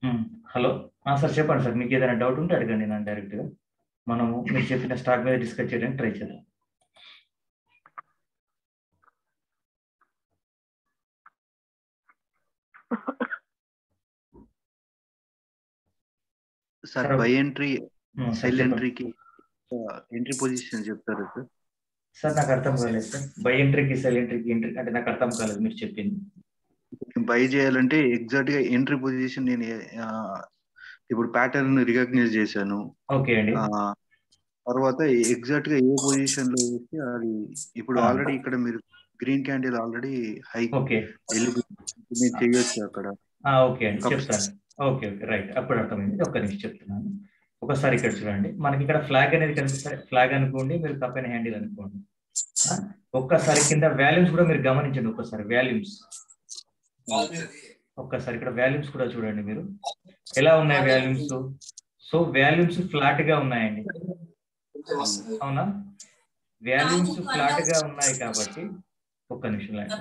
హ్మ్. Hello. Sir చెప్పండి sir. మీకేదైనా డౌట్ ఉంటే అడగండి నన్ను డైరెక్ట్‌గా. మనము మీరు చెప్పిన స్టాక్ మీద డిస్కస్ చేయడానికి ట్రై చేద్దాం. Sir sir by entry, sir cell చెప్పండి. ఎంట్రీకి ఎంట్రీ పొజిషన్ చెప్తారా సార్? సార్ నాకు అర్థం కాలేదు సార్. బై ఎంట్రీకి, సెల్ ఎంట్రీకి అంటే నాకు అర్థం కాలేదు మీరు చెప్పింది. బై చేయాలంటే ఎగ్జాక్ట్ గా ఎంట్రీ పొజిషన్ నేను ఇప్పుడు ప్యాటర్న్ రికగ్నైజ్ చేశాను. ఓకే అండి. తర్వాత ఎగ్జాక్ట్ గా ఏ పొజిషన్ లో వేస్తే అది ఇప్పుడు ఆ! ఆల్రెడీ ఇక్కడ మీరు green candle already high okay. నేను చేయొచ్చు అక్కడ ఓకే అండి. కప్స్. చెప్తాను. ఓకే. ఓకే. రైట్. అప్పుడు అర్థమైంది. ఒక్క నిమిషం చెప్తున్నాను. ఒకసారి ఇక్కడ చూడండి. మనకి ఇక్కడ ఫ్లాగ్ అనేది కనిపిస్తాయి. ఫ్లాగ్ అనుకోండి, మీరు కప్ అండ్ హ్యాండిల్ అనుకోండి. ఆ! ఒక్కసారి కింద వాల్యూమ్స్ కూడా మీరు గమనించండి ఒక్కసారి వాల్యూమ్స్. ఒక్కసారి ఇక్కడ వాల్యూమ్స్ కూడా చూడండి మీరు. ఎలా ఉన్నాయి వాల్యూమ్స్? సో వాల్యూమ్స్ ఫ్లాట్ గా ఉన్నాయండి. అవునా? వాల్యూమ్స్ ఫ్లాట్ గా ఉన్నాయి కాబట్టి ఒక్క నిమిషం లైన్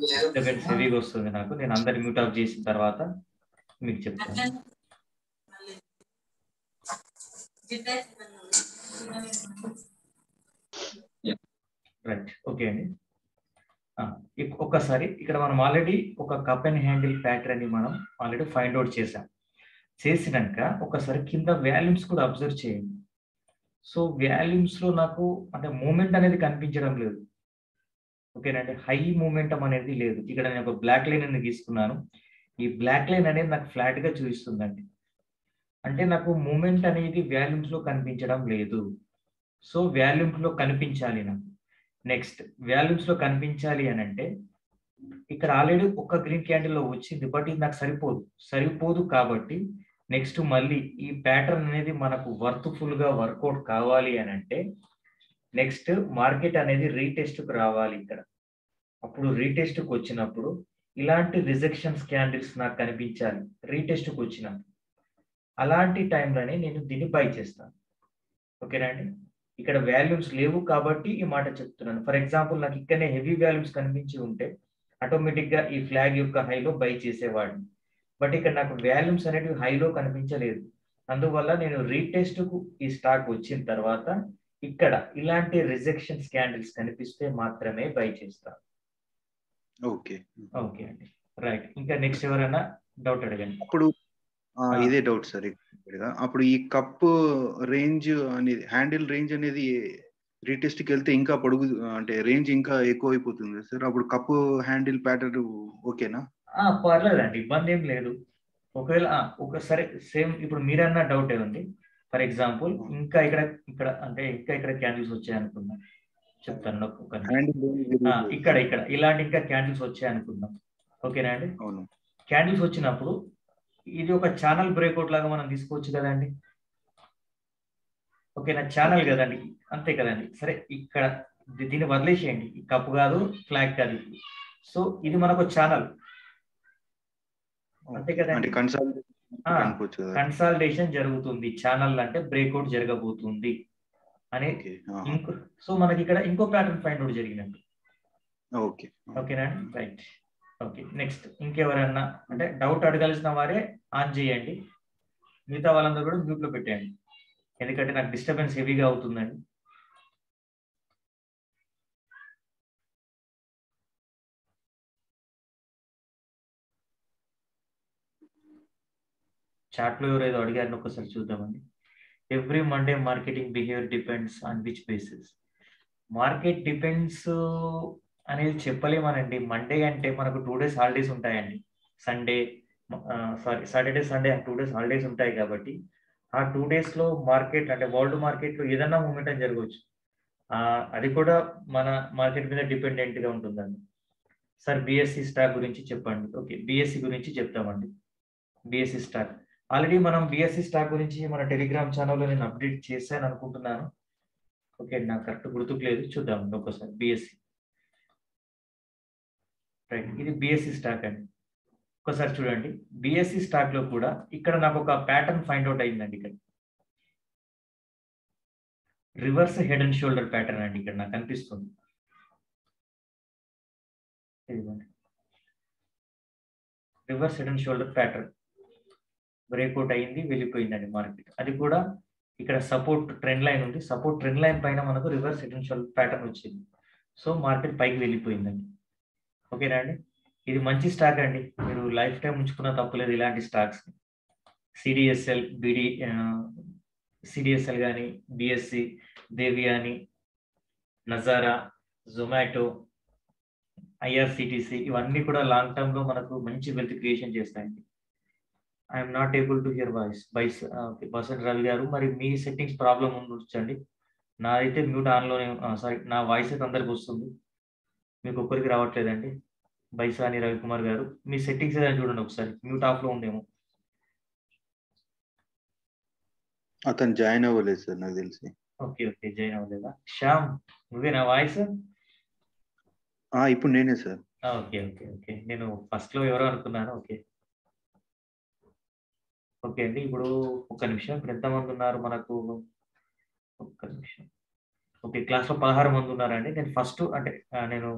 డిస్టర్బెన్స్ హెవీగా వస్తుంది నాకు. నేను అందరి మ్యూట్ ఆఫ్ చేసిన తర్వాత మీకు చెప్తాను. రైట్. ఓకే అండి. ఒక్కసారి ఇక్కడ మనం ఆల్రెడీ ఒక కప్ అండ్ హ్యాండిల్ ప్యాటర్న్ ని మనం ఆల్రెడీ ఫైండ్ అవుట్ చేసాం. చేసినాక ఒకసారి కింద వాల్యూమ్స్ కూడా అబ్జర్వ్ చేయండి. సో వాల్యూమ్స్ లో నాకు అంటే మూమెంట్ అనేది కనిపించడం లేదు. ఓకేనండి. హై మూమెంటం అనేది లేదు. ఇక్కడ నేను ఒక బ్లాక్ లైన్ అనేది గీసుకున్నాను. ఈ బ్లాక్ లైన్ అనేది నాకు ఫ్లాట్ గా చూపిస్తుందండి. అంటే నాకు మూమెంట్ అనేది వాల్యూమ్స్ లో కనిపించడం లేదు. సో వాల్యూమ్స్ లో కనిపించాలి నాకు. నెక్స్ట్ వాల్యూమ్స్ లో కనిపించాలి అని అంటే ఇక్కడ ఆల్రెడీ ఒక గ్రీన్ క్యాండిల్ లో వచ్చింది. బట్ ఇది నాకు సరిపోదు. సరిపోదు కాబట్టి నెక్స్ట్ మళ్ళీ ఈ ప్యాటర్న్ అనేది మనకు వర్త్‌ఫుల్ గా వర్కౌట్ కావాలి అని అంటే నెక్స్ట్ మార్కెట్ అనేది రీటెస్ట్‌కి రావాలి ఇక్కడ. అప్పుడు రీటెస్ట్‌కి వచ్చినప్పుడు ఇలాంటి రిజెక్షన్ క్యాండిల్స్ నాకు కనిపించాలి. రీటెస్ట్‌కి వచ్చినప్పుడు. అలాంటి టైంలోనే నేను దీన్ని బై చేస్తాను. ఓకేనా అండి? ఇక్కడ వాల్యూమ్స్ లేవు కాబట్టి ఈ మాట చెప్తున్నాను. ఫర్ ఎగ్జాంపుల్ నాకు ఇక్కడనే హెవీ వాల్యూమ్స్ కనిపించి ఉంటే ఆటోమేటిక్‌గా ఈ ఫ్లాగ్ యొక్క హైలో బై చేసేవాడిని. బట్ ఇక్కడ నాకు వాల్యూమ్స్ అనేటివి హైలో కనిపించలేదు. అందువల్ల నేను రీటెస్ట్‌కు ఈ స్టాక్ వచ్చిన తర్వాత ఇక్కడ ఇలాంటి రిజెక్షన్ క్యాండిల్స్ కనిపిస్తే మాత్రమే బై చేస్తాను. ఓకే. ఓకే అండి. రైట్. ఇంకా నెక్స్ట్ ఎవరైనా డౌట్ అడగండి. అప్పుడు ఇదే డౌట్ సార్. అప్పుడు ఈ కప్ రేంజ్ అనేది హ్యాండిల్ రేంజ్ అనేది రీటెస్ట్ కి వెళ్తే ఇంకా పొడుగు అంటే రేంజ్ ఇంకా ఎక్కువ అయిపోతుంది సార్. అప్పుడు కప్ హ్యాండిల్ ప్యాటర్న్ ఓకేనా? పర్లేదండి. ఇబ్బంది ఏం లేదు. ఒకవేళ ఒకసారి సేమ్ ఇప్పుడు మీరన్న డౌటే ఉంది. ఫర్ ఎగ్జాంపుల్ ఇంకా ఇక్కడ అంటే ఇంకా ఇక్కడ క్యాండిల్స్ వచ్చాయనుకుందాం. చెప్తాను ఒక్క నిమిషం. హ్యాండిల్ ఇక్కడ ఇలాంటి ఇంకా క్యాండిల్స్ వచ్చాయనుకుందాం. ఓకేనా అండి? అవును. క్యాండిల్స్ వచ్చినప్పుడు ఇది ఒక ఛానల్ బ్రేక్అవుట్ లాగా మనం తీసుకోవచ్చు కదండి. ఓకేనా? ఛానల్ కదండి. అంతే కదండి. సరే ఇక్కడ దీన్ని వదిలేసేయండి. ఈ కప్ కాదు, ఫ్లాగ్ కాదు. సో ఇది మనకు ఛానల్. అంతే కదండి. కన్సాలిడేషన్ జరుగుతుంది. ఛానల్ అంటే బ్రేక్అవుట్ జరగబోతుంది అని సో మనకి ఇక్కడ ఇంకో ప్యాటర్న్ ఫైండ్ అవుట్ జరిగినట్టు. ఓకేనా అండి? రైట్. ఓకే. నెక్స్ట్ ఇంకెవరన్నా అంటే డౌట్ అడగాల్సిన వారే ఆన్ చేయండి. మిగతా వాళ్ళందరూ కూడా మ్యూట్ లో పెట్టేయండి. ఎందుకంటే నాకు డిస్టర్బెన్స్ హెవీగా అవుతుందండి. చాట్ లో ఎవరేదో అడిగారని ఒకసారి చూద్దామండి. Every Monday marketing behaviour depends on which basis? Market depends అనేది చెప్పలేమనండి. మండే అంటే మనకు 2 days హాలిడేస్ ఉంటాయండి. Sunday Saturday Sunday 2 days holidays ఉంటాయి కాబట్టి ఆ 2 days లో మార్కెట్ అంటే వరల్డ్ మార్కెట్ లో ఏదన్నా మూమెంట్ జరగవచ్చు. అది కూడా మన మార్కెట్ మీద డిపెండెంట్ గా ఉంటుందండి. సార్ బిఎస్సి స్టాక్ గురించి చెప్పండి. ఓకే, బిఎస్సి గురించి చెప్తామండి. బిఎస్సి స్టాక్ ఆల్రెడీ మనం బిఎస్సి స్టాక్ గురించి మన టెలిగ్రామ్ ఛానల్లో నేను అప్డేట్ చేశాను అనుకుంటున్నాను. ఓకే, నాకు కరెక్ట్ గుర్తుకు లేదు. చూద్దాం ఒకసారి. బిఎస్సి రైట్, ఇది బిఎస్సి స్టాక్ అండి. ఒకసారి చూడండి. బిఎస్సి స్టాక్ లో కూడా ఇక్కడ నాకు ఒక ప్యాటర్న్ ఫైండ్ అవుట్ అయిందండి. ఇక్కడ reverse head and shoulder pattern అండి ఇక్కడ నాకు కనిపిస్తుంది. Reverse head and shoulder pattern. Breakout అయింది, వెళ్ళిపోయిందండి మార్కెట్. అది కూడా ఇక్కడ సపోర్ట్ ట్రెండ్ లైన్ ఉంది, సపోర్ట్ ట్రెండ్ లైన్ పైన మనకు రివర్స్ ఎటెన్షియల్ ప్యాటర్న్ వచ్చింది. సో మార్కెట్ పైకి వెళ్ళిపోయిందండి. ఓకేనా అండి? ఇది మంచి స్టాక్ అండి, మీరు లైఫ్ టైం ఉంచుకున్న తప్పులేదు ఇలాంటి స్టాక్స్. సిడిఎస్ఎల్, సిడిఎస్ఎల్ కానీ, బిఎస్సి, దేవియాని, నజారా, జొమాటో, ఐఆర్సిటిసి, ఇవన్నీ కూడా లాంగ్ టర్మ్ లో మనకు మంచి వెల్త్ క్రియేషన్ చేస్తాయండి. I'm not able to hear voice బసన్ రవి గారు, మరి మీ సెట్టింగ్స్ ప్రాబ్లం ఉండొచ్చండి. నాదైతే మ్యూట్ ఆన్లోనే, సారీ, నా వాయిస్ అయితే అందరికి వస్తుంది, మీకు ఒక్కరికి రావట్లేదండి. బైసాని రవికుమార్ గారు, మీ సెట్టింగ్స్ ఏదైనా చూడండి ఒకసారి, మ్యూట్ ఆఫ్ లో ఉందేమో. అతను జాయిన్ అవ్వలేదు సార్ నాకు తెలిసి. ఓకే ఓకే, జాయిన్ అవ్వలేదా? శ్యామ్, నువ్వేనా వాయిస్? ఇప్పుడు నేనే సార్. ఓకే ఓకే ఓకే, నేను ఫస్ట్ లో ఎవరో అనుకున్నాను. ఓకే ఓకే అండి, ఇప్పుడు ఒక్క నిమిషం, ఇప్పుడు ఎంతమంది ఉన్నారు మనకు? ఒక్క నిమిషం. ఓకే, క్లాస్లో 16 మంది ఉన్నారండి. నేను ఫస్ట్ అంటే నేను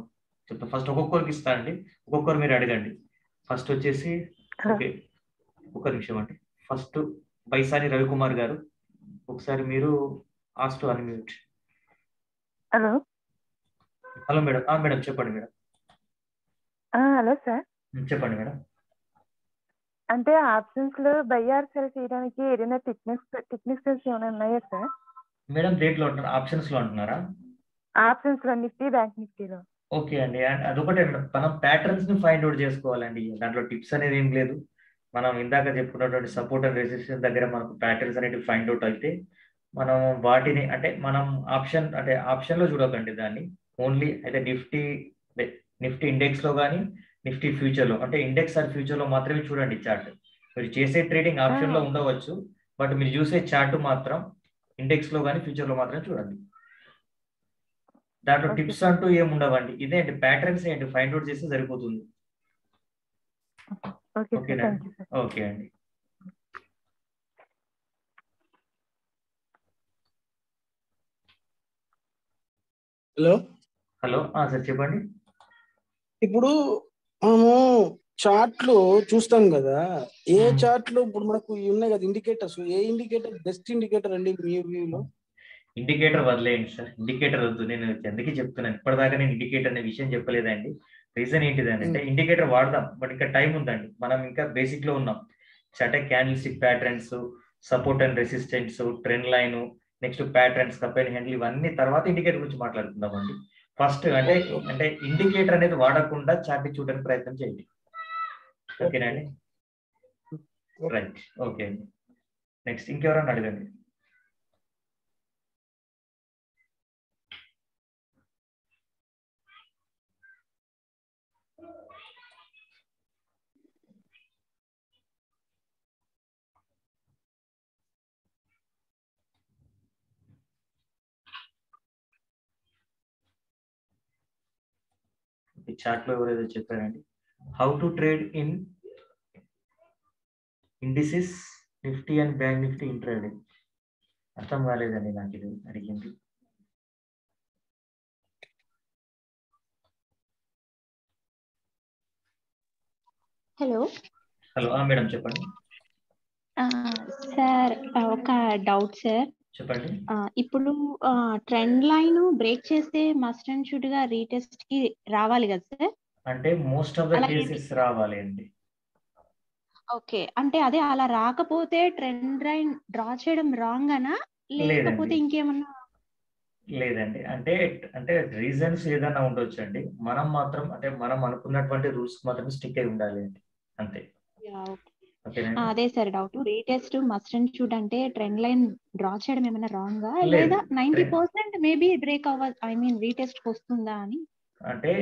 చెప్తాను, ఫస్ట్ ఒక్కొక్కరికి ఇస్తానండి, ఒక్కొక్కరు మీరు అడగండి. ఫస్ట్ వచ్చేసి, ఓకే ఒక్క నిమిషం అండి, ఫస్ట్ బైసాని రవికుమార్ గారు, ఒకసారి మీరు ఆస్ట్ unmute. Hello hello madam. Madam చెప్పండి మేడం. హలో సార్, చెప్పండి మేడం. అంటే ఆప్షన్స్ లో బై ఆర్ సెల్ చేయడానికి ఏదైనా టెక్నిక్స్ ఏమైనా ఉన్నాయా సార్? మేడం దేంట్లో అంటున్నారు? ఆప్షన్స్ లో అంటున్నారా? ఆప్షన్స్ లో నిఫ్టీ, బ్యాంక్ నిఫ్టీలో. ఓకే అండి, అదొకటే మేడం, మనం ప్యాటర్న్స్ ని ఫైండ్ అవుట్ చేసుకోవాలండి. దాంట్లో టిప్స్ అనేది ఏం లేదు. మనం ఇందాక చెప్పుకున్నటువంటి సపోర్ట్ అండ్ రెసిస్టెన్స్ దగ్గర మనకు ప్యాటర్న్స్ అనేవి ఫైండ్ అవుట్ అయితే మనం వాటిని, అంటే మనం ఆప్షన్ లో చూడకండి దాన్ని, ఓన్లీ అయితే నిఫ్టీ ఇండెక్స్ లో కానీ, నిఫ్టీ ఫ్యూచర్ లో, అంటే ఇండెక్స్ అండ్ ఫ్యూచర్ లో మాత్రమే చూడండి చార్ట్. మీరు చేసే ట్రేడింగ్ ఆప్షన్ లో ఉండవచ్చు, బట్ మీరు చూసే చార్ట్ మాత్రం ఇండెక్స్ లో కానీ ఫ్యూచర్ లో మాత్రమే చూడండి. దాంట్లో టిప్స్ అంటూ ఏమి ఉండవండి, ఇదే అండి ప్యాటర్న్స్ ఏంటి ఫైండ్ అవుట్ చేస్తే సరిపోతుంది. ఓకేనా? ఓకే అండి. హలో హలో, సార్ చెప్పండి. ఇప్పుడు మనము చార్ట్లు చూస్తాం కదా, ఏ చార్ట్లు ఇప్పుడు మనకు ఉన్నాయి కదా ఇండికేటర్స్, ఏ ఇండికేటర్ బెస్ట్ ఇండికేటర్ అండి మీ వ్యూలో? ఇండికేటర్ వదిలేయండి సార్, ఇండికేటర్ వద్దు. నేను ఎందుకు చెప్తున్నాను, ఇప్పటిదాకా నేను ఇండికేటర్ అనే విషయం చెప్పలేదండి. రీజన్ ఏంటిదని అంటే, ఇండికేటర్ వాడదాం, బట్ ఇంకా టైం ఉందండి, మనం ఇంకా బేసిక్ లో ఉన్నాం. అంటే candlestick patterns, support and resistance, trend line, next patterns, cup and handle, ఇవన్నీ తర్వాత ఇండికేటర్ గురించి మాట్లాడుకుందామండి. ఫస్ట్ అంటే ఇండికేటర్ అనేది వాడకుండా చార్ట్ చూడడానికి ప్రయత్నం చేయండి. ఓకేనండి? రైట్, ఓకే అండి. నెక్స్ట్ ఇంకెవరన్నా అడగండి. చార్ట్ లో ఎవరైతే చెప్పారండి, how to trade in indices, Nifty and bank Nifty intraday. అర్థం కాలేదండి నాకు ఇది అడిగింది. హలో హలో, మేడం చెప్పండి. సార్, ఒక డౌట్ సార్. చెప్పండి. ఇప్పుడు ట్రెండ్ లైన్ బ్రేక్ చేస్తే మస్ట్ అండ్ షుడ్ గా రీటెస్ట్ కి రావాలి కదా సార్? అంటే మోస్ట్ ఆఫ్ ద కేసెస్ రావాలి అండి. ఓకే, అంటే అదే అలా రాకపోతే ట్రెండ్ లైన్ డ్రా చేయడం రాంగ్ అనా, లేకపోతే ఇంకేమన్నా? లేదండి, అంటే రీజన్స్ ఏదైనా ఉండొచ్చు అండి, మనం మాత్రం అంటే మనం అనుకున్నటువంటి రూల్స్ మాత్రం స్టిక్ అయి ఉండాలి అండి, అంతే. అదే sir doubt, retest must and should అంటే ట్రెండ్ లైన్ డ్రా చేయడం ఏమైనా రాంగా, లేదా 90% మేబీ బ్రేక్ అవ్వాలి, రీటెస్ట్ వస్తుందా అని? అంటే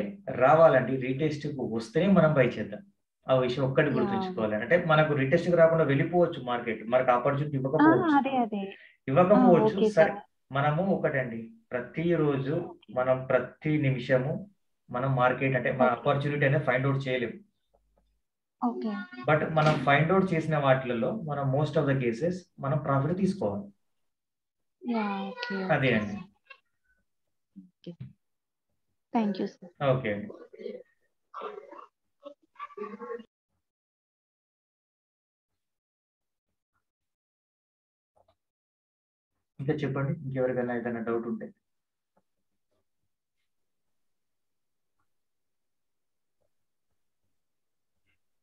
రావాలండి, రీటెస్ట్ వస్తేనే మనం బై చేద్దాం. ఆ విషయం ఒక్కటి గుర్తుంచుకోవాలి. అంటే మనకు రీటెస్ట్ రాకుండా వెళ్ళిపోవచ్చు మార్కెట్, మనకు ఆపర్చునిటీ ఇవ్వకపోవచ్చు. సరే, మనము ఒకటండి, ప్రతిరోజు మనం ప్రతి నిమిషము మనం మార్కెట్ అంటే మన ఆపర్చునిటీ అనేది ఫైండ్ అవుట్ చేయలేము. బట్ మనం ఫైండ్ అవుట్ చేసిన వాటిలలో మనం మోస్ట్ ఆఫ్ ద కేసెస్ మనం ప్రాఫిట్ తీసుకోవాలి. అదే అండి. Thank you sir. ఓకే అండి. ఇంకా చెప్పండి, ఇంకెవరికైనా ఏదైనా డౌట్ ఉంటే.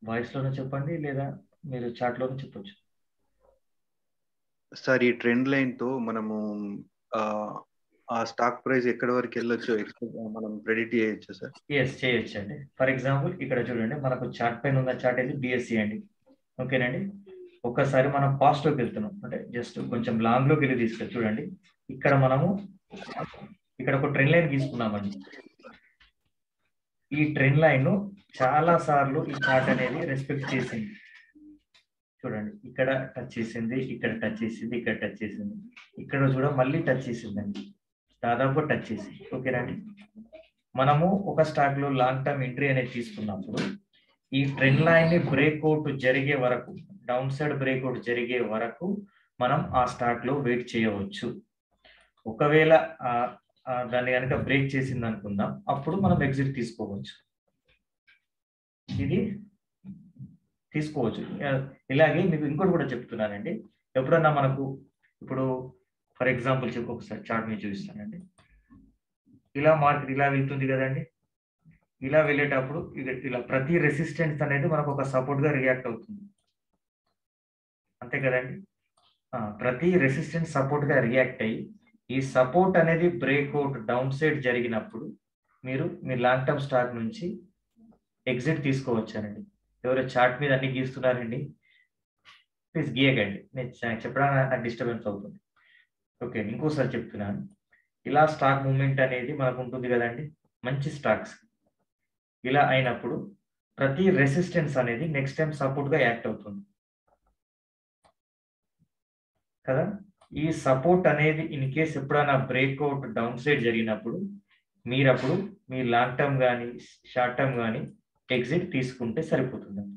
వాయిస్ లోనే చెప్పండి లేదా మీరు చాట్ లోనే చెప్పొచ్చు. సార్ ఈ ట్రెండ్ లైన్ తో మనము ఆ స్టాక్ ప్రైస్ ఎక్కడి వరకు వెళ్ళొచ్చో మనం ప్రెడిక్ట్ చేయొచ్చు సార్? ఎస్, చేయొచ్చు అండి. ఫర్ ఎగ్జాంపుల్ ఇక్కడ చూడండి, మనకు చార్ట్ పైన ఉన్న చార్ట్ ఇది బిఎస్సి అండి. ఓకేనండి. ఒక్కసారి మనం పాస్ట్ లోకి వెళ్తున్నాం, అంటే జస్ట్ కొంచెం లాంగ్ లోకి వెళ్ళి తీసుకెళ్ళి చూడండి. ఇక్కడ మనము ఇక్కడ ఒక ట్రెండ్ లైన్ తీసుకున్నామండి. ఈ ట్రెండ్ లైన్ చాలా సార్లు ఈ చార్ట్ అనేది రెస్పెక్ట్ చేసింది. చూడండి, ఇక్కడ టచ్ చేసింది, ఇక్కడ టచ్ చేసింది, ఇక్కడ టచ్ చేసింది, ఇక్కడ కూడా మళ్ళీ టచ్ చేసిందండి, దాదాపు టచ్ చేసింది. ఓకేనండి. మనము ఒక స్టాక్ లో లాంగ్ టర్మ్ ఎంట్రీ అనేది తీసుకున్నప్పుడు ఈ ట్రెండ్ లైన్ ని బ్రేక్అవుట్ జరిగే వరకు, డౌన్ సైడ్ బ్రేక్అవుట్ జరిగే వరకు మనం ఆ స్టాక్ లో వెయిట్ చేయవచ్చు. ఒకవేళ దాన్ని కనుక బ్రేక్ చేసింది అనుకుందాం, అప్పుడు మనం ఎగ్జిట్ తీసుకోవచ్చు. ఇది తీసుకోవచ్చు. ఇలాగే మీకు ఇంకోటి కూడా చెప్తున్నానండి. ఎప్పుడన్నా మనకు ఇప్పుడు ఫర్ ఎగ్జాంపుల్ ఒకసారి చార్ట్ మీద చూపిస్తానండి. ఇలా మార్కెట్ ఇలా వెళ్తుంది కదండి. ఇలా వెళ్ళేటప్పుడు ఇలా ప్రతి రెసిస్టెన్స్ అనేది మనకు ఒక సపోర్ట్ గా రియాక్ట్ అవుతుంది, అంతే కదండి. ప్రతి రెసిస్టెన్స్ సపోర్ట్ గా రియాక్ట్ అయ్యి ఈ సపోర్ట్ అనేది బ్రేక్అవుట్ డౌన్ సైడ్ జరిగినప్పుడు మీరు మీ లాంగ్ టర్మ్ స్టాక్ నుంచి ఎగ్జిట్ తీసుకోవచ్చానండి. ఎవరో చార్ట్ మీద అన్ని గీస్తున్నారండి, ప్లీజ్ గీయకండి. నేను చెప్పడానికి నాకు డిస్టర్బెన్స్ అవుతుంది. ఓకే, ఇంకోసారి చెప్తున్నాను. ఇలా స్టాక్ మూవ్మెంట్ అనేది మనకు ఉంటుంది కదండి, మంచి స్టాక్స్ ఇలా అయినప్పుడు ప్రతి రెసిస్టెన్స్ అనేది నెక్స్ట్ టైం సపోర్ట్ గా యాక్ట్ అవుతుంది కదా. ఈ సపోర్ట్ అనేది ఇన్ కేస్ ఎప్పుడైనా బ్రేక్అవుట్ డౌన్ సైడ్ జరిగినప్పుడు మీరప్పుడు మీ లాంగ్ టర్మ్ కానీ షార్ట్ టర్మ్ కానీ ఎగ్జిట్ తీసుకుంటే సరిపోతుందండి.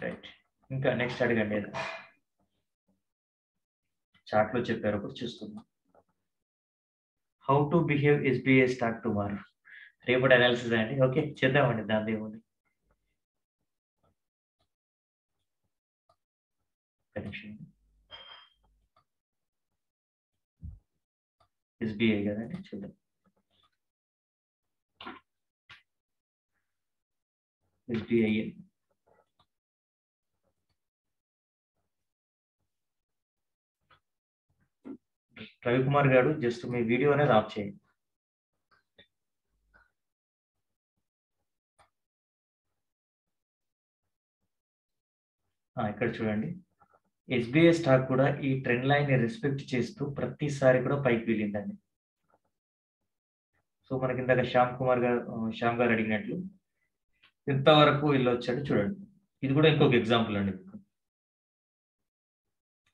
రైట్, ఇంకా నెక్స్ట్ అడగండి. చార్ట్ లో చెప్పారు, ఒకటి చూస్తున్నాం. How to behave SBI stock tomorrow, రేపటి అనాలిసిస్ అండి. ఓకే, చేద్దామండి, దాని ఏముంది. ఎస్బీఐ కదండి, చూద్దాం. ఎస్బీఐ రవికుమార్ గారు, జస్ట్ మీ వీడియో అనేది ఆఫ్ చేయండి. ఇక్కడ చూడండి, ఎస్బీఐ స్టాక్ కూడా ఈ ట్రెండ్ లైన్ ని రెస్పెక్ట్ చేస్తూ ప్రతిసారి కూడా పైకి వెళ్ళిందండి. సో మనకి ఇందాక శ్యామ్ గారు అడిగినట్లు ఎంతవరకు వెళ్ళొచ్చాడు చూడండి. ఇది కూడా ఇంకొక ఎగ్జాంపుల్ అండి.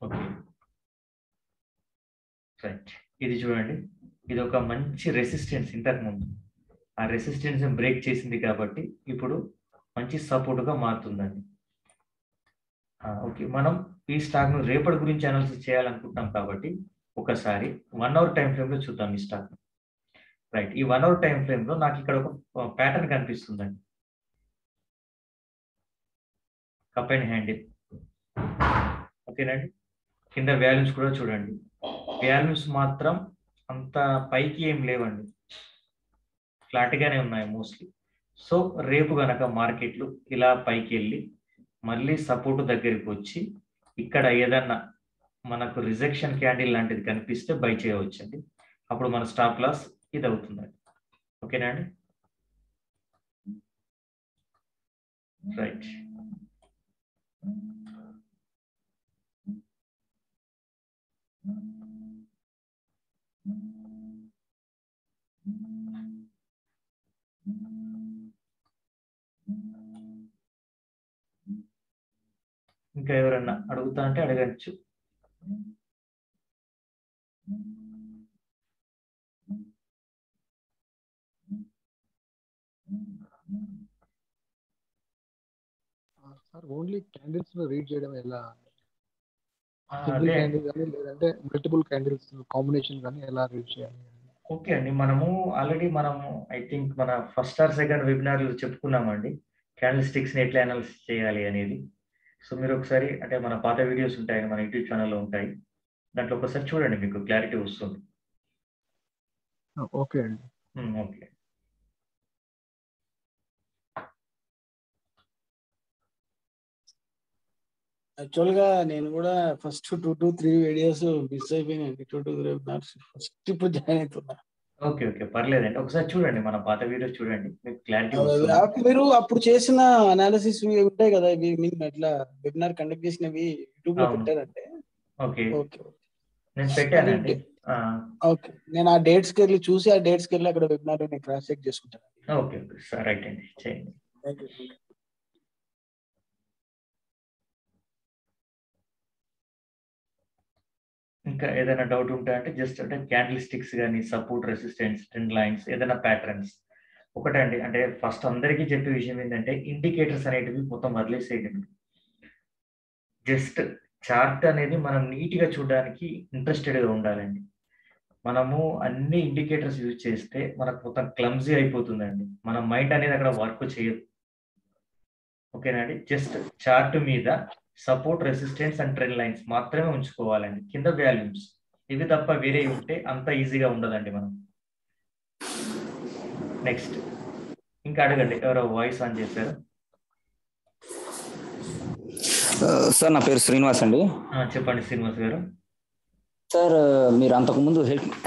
Okay, right. ఇది చూడండి, ఇది ఒక మంచి రెసిస్టెన్స్. ఇంతకు ముందు ఆ రెసిస్టెన్స్ బ్రేక్ చేసింది కాబట్టి ఇప్పుడు మంచి సపోర్ట్ గా మారుతుందండి. ఓకే, మనం ఈ స్టాక్ ను రేపటి గురించి అనాలిసిస్ చేయాలనుకుంటున్నాం కాబట్టి ఒకసారి 1 అవర్ టైం ఫ్రేమ్ లో చూద్దాం ఈ స్టాక్. రైట్, ఈ 1 అవర్ టైం ఫ్రేమ్ లో నాకు ఇక్కడ ఒక ప్యాటర్న్ కనిపిస్తుందండి, కప్ అండ్ హ్యాండిల్. ఓకేనండి. కింద వాల్యూస్ కూడా చూడండి, వాల్యూస్ మాత్రం అంత పైకి ఏం లేవండి, ఫ్లాట్ గానే ఉన్నాయి మోస్ట్లీ. సో రేపు గనక మార్కెట్లు ఇలా పైకి వెళ్ళి మళ్ళీ సపోర్ట్ దగ్గరికి వచ్చి ఇక్కడ ఏదన్నా మనకు రిజెక్షన్ క్యాండిల్ లాంటిది కనిపిస్తే బై చేయవచ్చండి. అప్పుడు మన స్టాప్ లాస్ ఇది అవుతుందండి. ఓకేనా అండి. రైట్, ఇంకా ఎవరన్నా అడుగుతా అంటే అడగచ్చు. సార్ ఓన్లీ క్యాండిల్స్ లో రీడ్ చేయడం ఎలా? సింగిల్ క్యాండిల్ కానీ లేదంటే మల్టిపుల్ క్యాండిల్స్ కాంబినేషన్ కానీ ఎలా రీడ్ చేయాలి? ఓకే అండి, ఆల్రెడీ ఐ థింక్ మన ఫస్ట్ ఆర్ సెకండ్ వెబినార్ చెప్పుకున్నామండి క్యాండిల్ స్టిక్స్ ని ఎట్లా అనాలిసిస్ చేయాలి అనేది. సో మీరు ఒకసారి అంటే మన పాత వీడియోస్ ఉంటాయని మన యూట్యూబ్ ఛానల్లో ఉంటాయి, దాంట్లో ఒకసారి చూడండి, మీకు క్లారిటీ వస్తుంది. ఓకే అండి. ఓకే. యాక్చువల్ గా నేను కూడా ఫస్ట్ 2 to 3 వీడియోస్ మిస్ అయిపోయినాయండి. 2 to 3 వెబినార్స్ ఫస్ట్ ఇప్పుడు జాయిన్ అవుతున్నా. ఓకే ఓకే, పర్లేదండి. ఒకసారి చూడండి, మన పాత వీడియోస్ చూడండి, మీకు క్లారిటీ వస్తుంది. మీరు అప్పుడు చేసిన అనాలిసిస్ ఉంటాయి కదా, ఇవి మీరు అట్లా వెబినార్ కండక్ట్ చేసినవి యూట్యూబ్ లో పెట్టారంటే ఓకే ఓకే నేను పెట్టానండి. ఓకే, నేను ఆ డేట్స్ కి వెళ్ళి చూసి ఆ డేట్స్ కి వెళ్ళి అక్కడ వెబినార్ నేను క్రాస్ చెక్ చేసుకుంటాను. ఓకే ఓకే సార్, రైట్ అండి, చేయండి. Thank you. ఇంకా ఏదైనా డౌట్ ఉంటే అంటే జస్ట్ అంటే క్యాండిల్ స్టిక్స్ కానీ సపోర్ట్, రెసిస్టెన్స్, ట్రెండ్ లైన్స్, ఏదైనా ప్యాటర్న్స్ ఒకటే అండి. అంటే ఫస్ట్ అందరికీ చెప్పే విషయం ఏంటంటే ఇండికేటర్స్ అనేటివి మొత్తం వదిలేసేయండి. జస్ట్ చార్ట్ అనేది మనం నీట్గా చూడడానికి ఇంట్రెస్టెడ్గా ఉండాలండి. మనము అన్ని ఇండికేటర్స్ యూజ్ చేస్తే మనకు మొత్తం క్లమ్జీ అయిపోతుందండి, మన మైండ్ అనేది అక్కడ వర్క్ చేయదు. ఓకేనా అండి? జస్ట్ చార్ట్ మీద support, resistance and trend lines మాత్రమే ఉంచుకోవాలండి, కింద వాల్యూమ్స్ ఇవి తప్ప వేరే ఉంటే అంత ఈజీగా ఉండదండి మనం. నెక్స్ట్ ఇంకా అడగండి, ఎవరో వాయిస్ ఆన్ చేశారు. సార్ నా పేరు శ్రీనివాస్ అండి. చెప్పండి శ్రీనివాస్ గారు. సార్ మీరు అంతకుముందు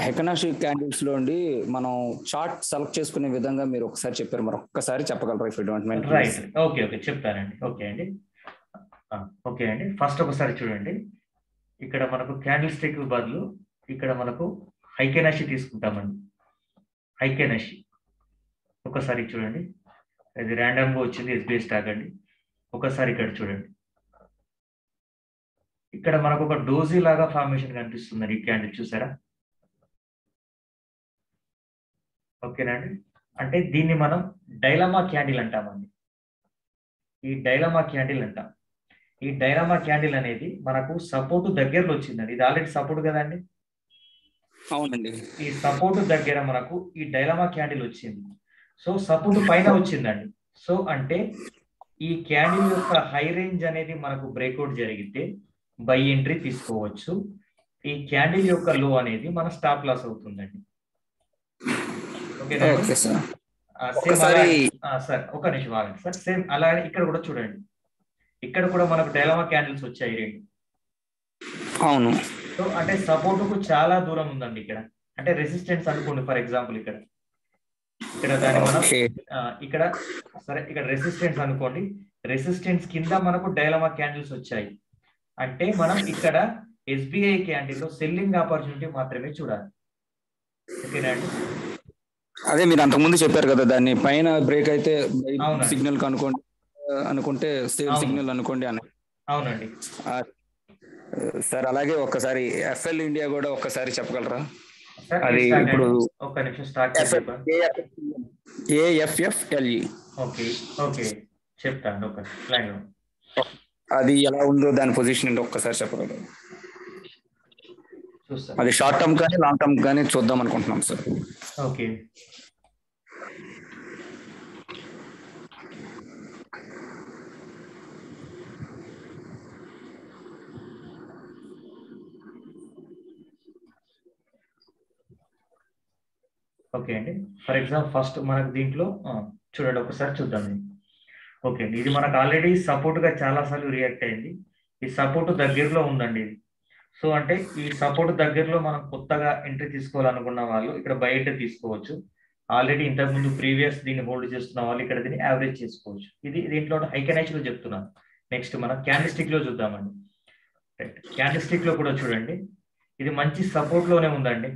హెకనాషి క్యాండిల్స్ లో అండి మనం చార్ట్ సెలెక్ట్ చేసుకునే విధంగా మీరు ఒకసారి చెప్పారు, మరి ఒక్కసారి చెప్పగలరా? If you don't mind. Right, okay okay చెప్తానండి. ఓకే అండి, ఓకే అండి. ఫస్ట్ ఒకసారి చూడండి, ఇక్కడ మనకు క్యాండిల్ స్టిక్ బదులు ఇక్కడ మనకు హైకెనాషి తీసుకుంటామండి. హైకెనాషి ఒకసారి చూడండి, ఇది ర్యాండమ్గా వచ్చింది, ఎస్బీఐ స్టాక్ అండి. ఒకసారి ఇక్కడ చూడండి, ఇక్కడ మనకు ఒక డోజీ లాగా ఫార్మేషన్ కనిపిస్తుందండి. ఈ క్యాండిల్ చూసారా? ఓకేనండి, అంటే దీన్ని మనం డైలమా క్యాండిల్ అంటామండి. ఈ డైలమా క్యాండిల్ అంటాం. ఈ డైలమా క్యాండిల్ అనేది మనకు సపోర్ట్ దగ్గరలో వచ్చిందండి. ఇది ఆల్రెడీ సపోర్ట్ కదండి. అవునండి. ఈ సపోర్ట్ దగ్గర మనకు ఈ డైలమా క్యాండిల్ వచ్చింది. సో సపోర్ట్ పైన వచ్చిందండి. సో అంటే ఈ క్యాండిల్ యొక్క హై రేంజ్ అనేది మనకు బ్రేక్అవుట్ జరిగితే బై ఎంట్రీ తీసుకోవచ్చు. ఈ క్యాండిల్ యొక్క లో అనేది మన స్టాప్ లాస్ అవుతుందండి. ఓకేనా సార్? ఒక నిమిషం ఆగండి సార్. సేమ్ అలాగే ఇక్కడ కూడా చూడండి, ఇక్కడ కూడా మనకు డైలమా క్యాండిల్స్ వచ్చాయి రెండు. అవును. సో అంటే సపోర్ట్ కు చాలా దూరం ఉందండి ఇక్కడ. అంటే రెసిస్టెన్స్ అనుకోండి, ఫర్ ఎగ్జాంపుల్ ఇక్కడ దాన్ని మనం ఇక్కడ సరే ఇక్కడ రెసిస్టెన్స్ అనుకోండి. రెసిస్టెన్స్ కింద మనకు డైలమా క్యాండిల్స్ వచ్చాయి అంటే మనం ఇక్కడ ఎస్బీఐ క్యాండిల్ లో సెల్లింగ్ ఆపర్చునిటీ మాత్రమే చూడాలి. ఓకేనా అండి? అదే మీరు అంతకుముందు చెప్పారు కదా, దాన్ని పైన బ్రేక్ అయితే సిగ్నల్ అనుకుంటే సేల్ సిగ్నల్ అనుకోండి అని. అవునండి సార్. అలాగే ఒక్కసారి ఎఫ్ఎల్ ఇండియా కూడా ఒక్కసారి చెప్పగలరా? అది ఇప్పుడు ఒక నిమిషం స్టార్ట్ చేయండి. AFFLE. ఓకే ఓకే చెప్తాను, ఒక లైన్ లో. అది ఎలా ఉందో దాని పొజిషన్ ఏంటో ఒక్కసారి చెప్పగలరా? అది షార్ట్ టర్మ్ కానీ లాంగ్ టర్మ్ కానీ చూద్దాం అనుకుంటున్నాం సార్. ఓకే ఓకే అండి. ఫర్ ఎగ్జాంపుల్ ఫస్ట్ మనకు దీంట్లో చూడండి, ఒకసారి చూద్దాం. ఓకే అండి, ఇది మనకు ఆల్రెడీ సపోర్ట్ గా చాలా సార్లు రియాక్ట్ అయింది. ఈ సపోర్ట్ దగ్గరలో ఉందండి ఇది. సో అంటే ఈ సపోర్ట్ దగ్గరలో మనం కొత్తగా ఎంట్రీ తీసుకోవాలనుకున్న వాళ్ళు ఇక్కడ బై ఎంట్రీ తీసుకోవచ్చు. ఆల్రెడీ ఇంతకుముందు ప్రీవియస్ దీన్ని హోల్డ్ చేస్తున్న వాళ్ళు ఇక్కడ దీన్ని యావరేజ్ చేసుకోవచ్చు. ఇది దీంట్లో హైకెనాష్ లో చెప్తున్నాను. నెక్స్ట్ మనం క్యాండిల్ స్టిక్ లో చూద్దామండి. రైట్, క్యాండిల్ స్టిక్ లో కూడా చూడండి, ఇది మంచి సపోర్ట్ లోనే ఉందండి.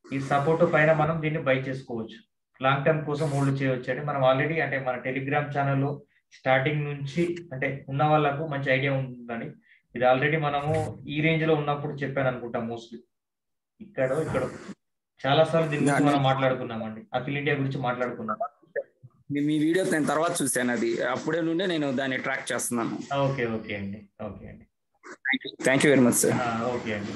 ఈ సపోర్ట్ పైన మనం దీన్ని బై చేసుకోవచ్చు, లాంగ్ టర్మ్ కోసం హోల్డ్ చేయవచ్చు అండి. మనం ఆల్రెడీ అంటే మన టెలిగ్రామ్ ఛానల్లో స్టార్టింగ్ నుంచి అంటే ఉన్న వాళ్ళకు మంచి ఐడియా ఉంటుందని, ఇది ఆల్రెడీ మనము ఈ రేంజ్ లో ఉన్నప్పుడు చెప్పాను అనుకుంటాం. మోస్ట్లీ ఇక్కడ చాలా సార్లు దీని గురించి మనం మాట్లాడుకున్నామండి. అఖిల్ ఇండియా గురించి మాట్లాడుకున్నాం. మీ వీడియో నేను తర్వాత చూసాను, అది అప్పుడే నుండే నేను దాన్ని ట్రాక్ చేస్తున్నాను. ఓకే ఓకే అండి, ఓకే అండి, thank you very much sir. Okay అండి.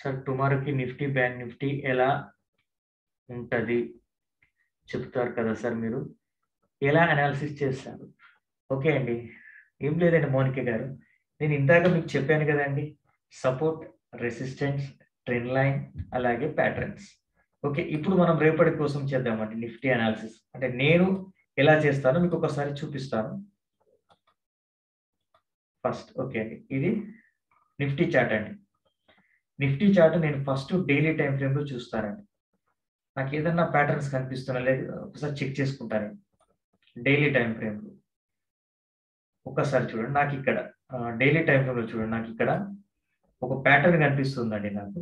సార్ టుమారోకి నిఫ్టీ, బ్యాంక్ నిఫ్టీ ఎలా ఉంటుంది చెప్తారు కదా సార్, మీరు ఎలా అనాలిసిస్ చేస్తారు? ఓకే అండి, ఏం లేదండి మౌనిక గారు, నేను ఇందాక మీకు చెప్పాను కదండి, సపోర్ట్, రెసిస్టెన్స్, ట్రెండ్ లైన్, అలాగే ప్యాటర్న్స్. ఓకే, ఇప్పుడు మనం రేపటి కోసం చేద్దామండి నిఫ్టీ అనాలిసిస్. అంటే నేను ఎలా చేస్తానో మీకు ఒకసారి చూపిస్తాను ఫస్ట్. ఓకే అండి, ఇది నిఫ్టీ చార్ట్ అండి. నిఫ్టీ చార్ట్ నేను ఫస్ట్ డైలీ టైం ఫ్రేమ్ లో చూస్తానండి. నాకు ఏదన్నా ప్యాటర్న్స్ కనిపిస్తున్నా లేదు ఒకసారి చెక్ చేసుకుంటాను డైలీ టైం ఫ్రేమ్ లో. ఒక్కసారి చూడండి, నాకు ఇక్కడ డైలీ టైం ఫ్రేమ్ లో చూడండి, నాకు ఇక్కడ ఒక ప్యాటర్న్ కనిపిస్తుందండి నాకు.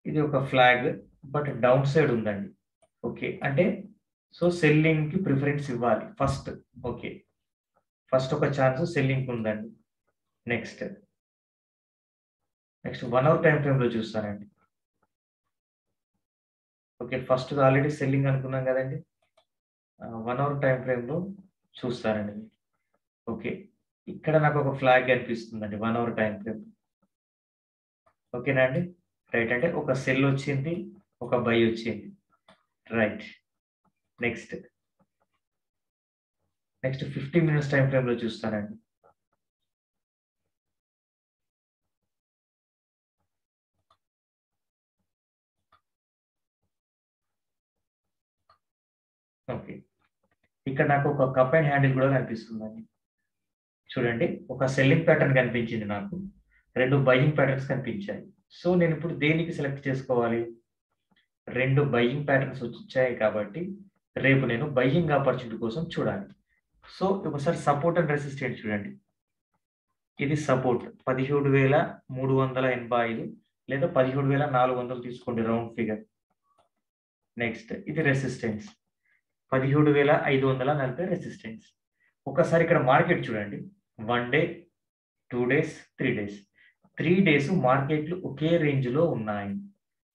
ఇది ఒక ఫ్లాగ్, బట్ డౌన్ సైడ్ ఉందండి. ఓకే, అంటే సో సెల్లింగ్ కి ప్రిఫరెన్స్ ఇవ్వాలి ఫస్ట్. ఓకే, ఫస్ట్ ఒక ఛాన్స్ సెల్లింగ్ ఉందండి. నెక్స్ట్ 1 అవర్ టైం ఫ్రేమ్ లో చూస్తానండి. ఓకే, ఫస్ట్ ఆల్రెడీ సెల్లింగ్ అనుకున్నాం కదండి. 1 అవర్ టైం ఫ్రేమ్ లో చూస్తానండి. ఓకే, ఇక్కడ నాకు ఒక ఫ్లాగ్ కనిపిస్తుందండి 1 అవర్ టైం ఫ్రేమ్. ఓకేనా అండి, రైట్. అంటే ఒక సెల్ వచ్చింది, ఒక బై వచ్చింది, right. Next 15 minutes time frame లో చూస్తానండి. ఓకే, ఇక్కడ నాకు ఒక కప్ అండ్ హ్యాండిల్ కూడా కనిపిస్తుందండి. చూడండి, ఒక సెల్లింగ్ ప్యాటర్న్ కనిపించింది నాకు, 2 బయింగ్ ప్యాటర్న్స్ కనిపించాయి. సో నేను ఇప్పుడు దేనికి సెలెక్ట్ చేసుకోవాలి? 2 బయింగ్ ప్యాటర్న్స్ వచ్చాయి కాబట్టి రేపు నేను బయింగ్ ఆపర్చునిటీ కోసం చూడాలి. సో ఒకసారి సపోర్ట్ అండ్ రెసిస్టెన్స్ చూడండి. ఇది సపోర్ట్ 17,385 లేదా 17,400 తీసుకోండి రౌండ్ ఫిగర్. నెక్స్ట్ ఇది రెసిస్టెన్స్ 17,540 రెసిస్టెన్స్. ఒకసారి ఇక్కడ మార్కెట్ చూడండి, 1 డే, 2 డేస్, 3 డేస్, 3 డేస్ మార్కెట్లు ఒకే రేంజ్ లో ఉన్నాయి.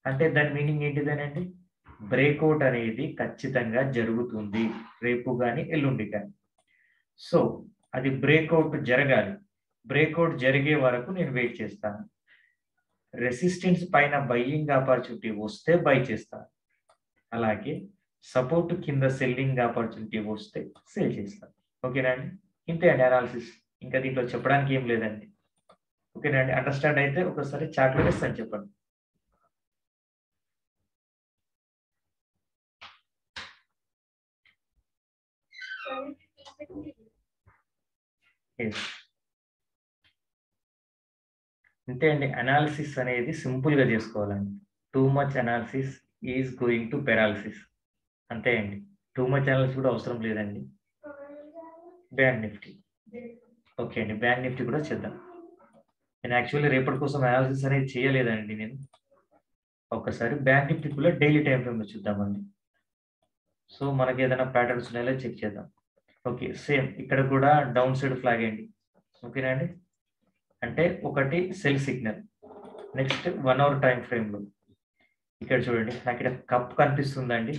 అంటే దాని మీనింగ్ ఏంటిదేనండి? బ్రేక్అవుట్ అనేది ఖచ్చితంగా జరుగుతుంది రేపు కానీ ఎల్లుండి కానీ. సో అది బ్రేక్అవుట్ జరగాలి. బ్రేక్అవుట్ జరిగే వరకు నేను వెయిట్ చేస్తాను. రెసిస్టెన్స్ పైన బయ్యింగ్ ఆపర్చునిటీ వస్తే బై చేస్తాను, అలాగే సపోర్ట్ కింద సెల్లింగ్ ఆపర్చునిటీ వస్తే సేల్ చేస్తాను. ఓకేనా అండి, ఇంతే అండి అనాలిసిస్. ఇంకా దీంట్లో చెప్పడానికి ఏం లేదండి. ఓకేనా అండి, అండర్స్టాండ్ అయితే ఒకసారి చాట్లో వేస్తాను చెప్పండి. అంతే అండి, అనాలిసిస్ అనేది సింపుల్ గా చేసుకోవాలండి. Too much analysis is going to paralysis. అంతే అండి, టూ మచ్ అనాలిసిస్ కూడా అవసరం లేదండి. Bank Nifty. ఓకే అండి, బ్యాంక్ నిఫ్టీ కూడా చేద్దాం. నేను యాక్చువల్లీ రేపటి కోసం అనాలిసిస్ అనేది చేయలేదండి నేను. ఒకసారి బ్యాంక్ నిఫ్టీ కూడా డైలీ టైం ఫ్రేమ్ లో చూద్దామండి. సో మనకి ఏదైనా ప్యాటర్న్స్ ఉన్నాయో చెక్ చేద్దాం. ఓకే, సేమ్ ఇక్కడ కూడా డౌన్ సైడ్ ఫ్లాగ్ అండి. ఓకేనా అండి, అంటే ఒకటి cell signal. Next 1 hour time frame లో ఇక్కడ చూడండి, నాకు ఇక్కడ కప్ కనిపిస్తుందండి.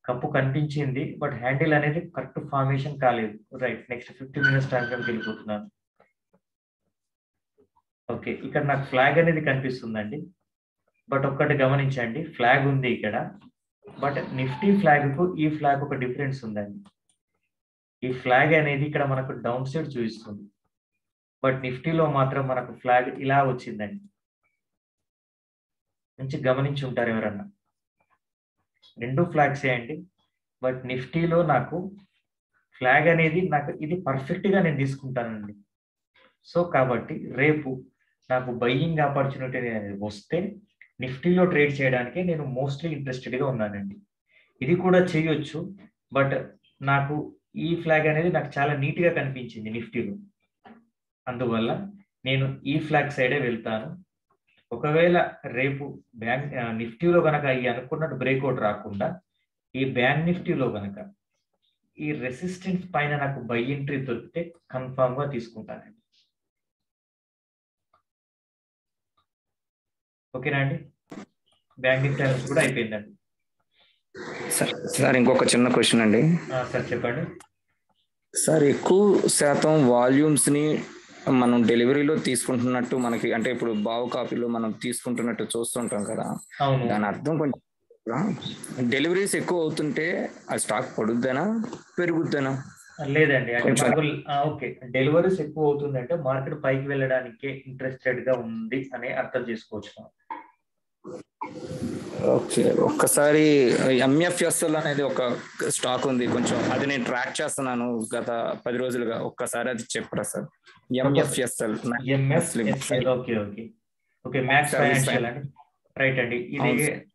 కప్పు కనిపించింది, బట్ హ్యాండిల్ అనేది కరెక్ట్ ఫార్మేషన్ కాలేదు, రైట్. నెక్స్ట్ 15 మినిట్స్ టైం ఫ్రేమ్కి వెళ్ళిపోతున్నాను. ఓకే, ఇక్కడ నాకు ఫ్లాగ్ అనేది కనిపిస్తుందండి, బట్ ఒక్కటి గమనించండి, ఫ్లాగ్ ఉంది ఇక్కడ, బట్ నిఫ్టీ ఫ్లాగ్ కు ఈ ఫ్లాగ్ ఒక డిఫరెన్స్ ఉందండి. ఈ ఫ్లాగ్ అనేది ఇక్కడ మనకు డౌన్ సైడ్ చూపిస్తుంది, బట్ నిఫ్టీలో మాత్రం మనకు ఫ్లాగ్ ఇలా వచ్చిందండి. మంచి గమనించి ఉంటారు ఎవరన్నా. 2 ఫ్లాగ్స్ అండి, బట్ నిఫ్టీలో నాకు ఫ్లాగ్ అనేది నాకు ఇది పర్ఫెక్ట్ గా నేను తీసుకుంటానండి. సో కాబట్టి రేపు నాకు బయ్యింగ్ ఆపర్చునిటీ అనేది వస్తే నిఫ్టీలో ట్రేడ్ చేయడానికి నేను మోస్ట్లీ ఇంట్రెస్టెడ్ గా ఉన్నానండి. ఇది కూడా చేయొచ్చు, బట్ నాకు ఈ ఫ్లాగ్ అనేది నాకు చాలా నీట్ గా కనిపించింది నిఫ్టీలో, అందువల్ల నేను ఈ ఫ్లాగ్ సైడే వెళ్తాను. ఒకవేళ రేపు బ్యాంక్ నిఫ్టీలో కనుక ఈ అనుకున్నట్టు బ్రేక్అవుట్ రాకుండా ఈ బ్యాంక్ నిఫ్టీలో కనుక ఈ రెసిస్టెన్స్ పైన నాకు బై ఎంట్రీ దొరికితే కన్ఫామ్ గా తీసుకుంటానండి. ఓకేనా అండి, బ్యాంక్ నిఫ్టీ కూడా అయిపోయిందండి. సార్ ఇంకొక చిన్న క్వశ్చన్ అండి. సార్ చెప్పండి. సార్ ఎక్కువ శాతం వాల్యూమ్స్ ని మనం డెలివరీలో తీసుకుంటున్నట్టు మనకి అంటే ఇప్పుడు బావు కాపీలో మనం తీసుకుంటున్నట్టు చూస్తుంటాం కదా, దాని అర్థం కొంచెం డెలివరీస్ ఎక్కువ అవుతుంటే ఆ స్టాక్ పడుద్దేనా పెరుగుద్దేనా? లేదండి, అంటే మనకు ఓకే డెలివరీస్ ఎక్కువ అవుతుందంటే మార్కెట్ పైకి వెళ్ళడానికి ఇంట్రెస్టెడ్ గా ఉంది అని అర్థం చేసుకోవచ్చు. ఓకే, ఒక్కసారి ఎంఎఫ్ఎస్ఎల్ అనేది ఒక స్టాక్ ఉంది, కొంచెం అది నేను ట్రాక్ చేస్తున్నాను గత 10 రోజులుగా. ఒక్కసారి అది చెప్పరా sir? MFSL. Okay okay okay, max financial అండి. రైట్ అండి, ఇది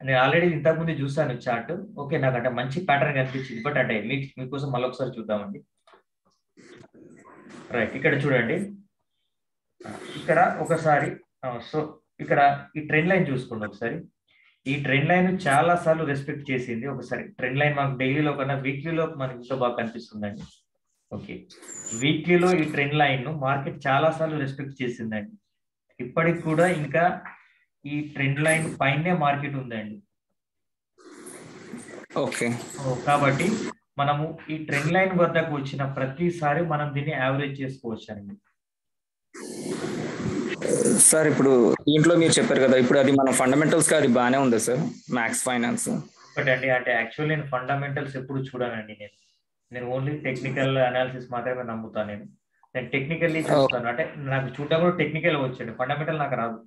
నేను ఆల్రెడీ ఇంతకు ముందు చూసాను చార్ట్. ఓకే, నాకంటే మంచి ప్యాటర్న్ కనిపించింది, బట్ అంటే మీకోసం మళ్ళీ ఒకసారి చూద్దామండి. రైట్, ఇక్కడ చూడండి, ఇక్కడ ఒకసారి సో ఇక్కడ ఈ ట్రెండ్ లైన్ చూసుకోండి ఒకసారి. ఈ ట్రెండ్ లైన్ చాలా సార్లు రెస్పెక్ట్ చేసింది. ఒకసారి ట్రెండ్ లైన్ మనకు డైలీలో కన్నా వీక్లీలో మనకి ఇంకా బాగా కనిపిస్తుందండి. ఓకే, వీక్లీలో ఈ ట్రెండ్ లైన్ ను మార్కెట్ చాలా సార్లు రెస్పెక్ట్ చేసిందండి. ఇప్పటికి కూడా ఇంకా ఈ ట్రెండ్ లైన్ పైనే మార్కెట్ ఉందండి. ఓకే, కాబట్టి మనము ఈ ట్రెండ్ లైన్ వద్దకు వచ్చిన ప్రతిసారి మనం దీన్ని యావరేజ్ చేసుకోవచ్చు అండి. సార్ ఇప్పుడు దీంట్లో మీరు చెప్పారు కదా, ఇప్పుడు అది మన ఫండమెంటల్స్ గా అది బాగానే ఉంది సార్ మ్యాక్స్ ఫైనాన్స్. బట్ అండి అంటే యాక్చువల్లీ నేను ఫండమెంటల్స్ ఎప్పుడు చూడానండి. నేను ఓన్లీ టెక్నికల్ అనాలిసిస్ మాత్రమే నమ్ముతాను. నేను టెక్నికల్లీ చూస్తాను, అంటే నాకు చూడడం కూడా టెక్నికల్ వచ్చండి, ఫండమెంటల్ నాకు రాదు.